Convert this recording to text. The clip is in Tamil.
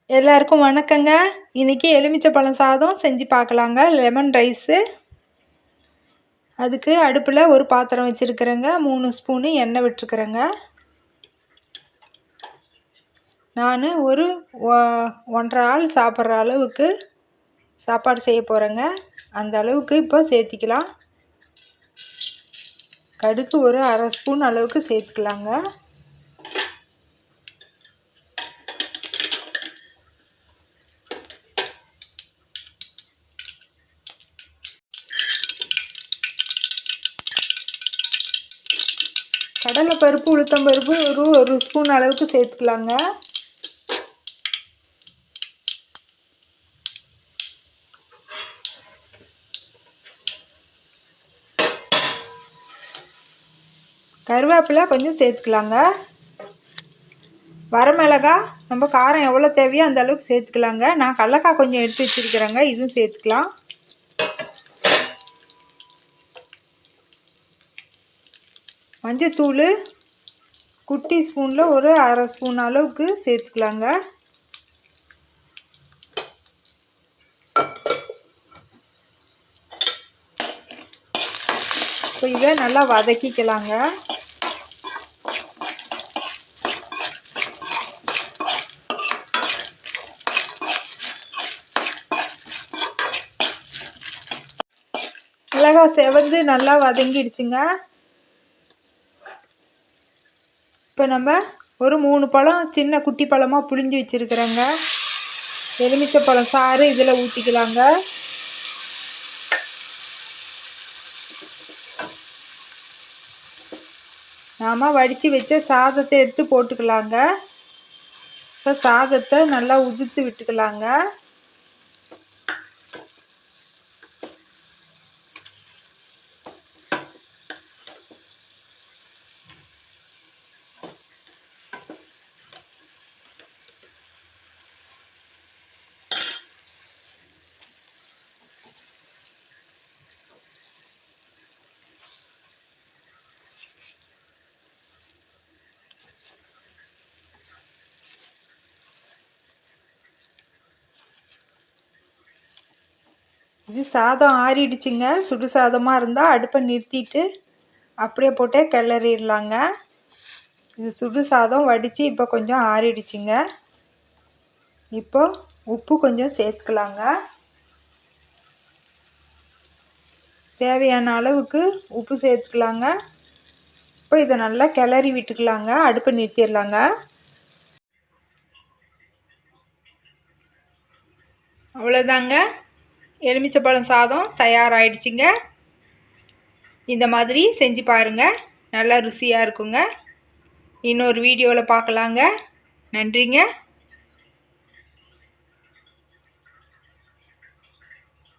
எல்லாருக்கும் வணக்கங்க. இன்றைக்கி எலுமிச்சை பழம் சாதம் செஞ்சு பார்க்கலாங்க. Lemon rice. அதுக்கு அடுப்பில் ஒரு பாத்திரம் வச்சுருக்கிறேங்க. 3 ஸ்பூனு எண்ணெய் விட்டுருக்குறேங்க. நான் ஒரு 1.5 ஆள் சாப்பிட்ற அளவுக்கு சாப்பாடு செய்ய போகிறேங்க. அந்த அளவுக்கு இப்போ சேர்த்திக்கலாம். கடுகு ஒரு 1/2 ஸ்பூன் அளவுக்கு சேர்த்துக்கலாங்க. கடலைப்பருப்பு உளுத்தம்பருப்பு ஒரு ஸ்பூன் அளவுக்கு சேர்த்துக்கலாங்க. கருவேப்பிலை கொஞ்சம் சேர்த்துக்கலாங்க. வரமிளகாய் நம்ம காரம் எவ்வளோ தேவையோ அந்த அளவுக்கு சேர்த்துக்கலாங்க. நான் கடலக்காய் கொஞ்சம் எடுத்து வச்சுருக்கிறேங்க, இதுவும் சேர்த்துக்கலாம். மஞ்சத்தூள் குட்டி ஸ்பூனில் ஒரு 1/2 ஸ்பூன் அளவுக்கு சேர்த்துக்கலாங்க. இப்போ இதை நல்லா வதக்கிக்கலாங்க. மிளகாய் செவந்து நல்லா வதங்கிடுச்சுங்க. இப்போ நம்ம ஒரு 3 பழம் சின்ன குட்டி பழமாக புழிஞ்சு வச்சுருக்குறேங்க. எலுமிச்சை பழம் சாறு இதில் ஊற்றிக்கலாங்க. நாம் வடித்து வச்ச சாதத்தை எடுத்து போட்டுக்கலாங்க. இப்போ சாதத்தை நல்லா உதிர்த்து விட்டுக்கலாங்க. இது சாதம் ஆறிடுச்சுங்க. சுடு சாதமாக இருந்தால் அடுப்பை நிறுத்திட்டு அப்படியே போட்டே கிளறிடலாங்க. இது சுடு சாதம் வடித்து இப்போ கொஞ்சம் ஆறிடுச்சுங்க. இப்போ உப்பு கொஞ்சம் சேர்த்துக்கலாங்க. தேவையான அளவுக்கு உப்பு சேர்த்துக்கலாங்க. இப்போ இதை நல்லா கிளறி விட்டுக்கலாங்க. அடுப்பை நிறுத்திடலாங்க. அவ்வளோதாங்க, எலுமிச்சைப்பழம் சாதம் தயாராகிடுச்சிங்க. இந்த மாதிரி செஞ்சு பாருங்கள், நல்லா ருசியாக இருக்குங்க. இன்னொரு வீடியோவில் பார்க்கலாங்க. நன்றிங்க.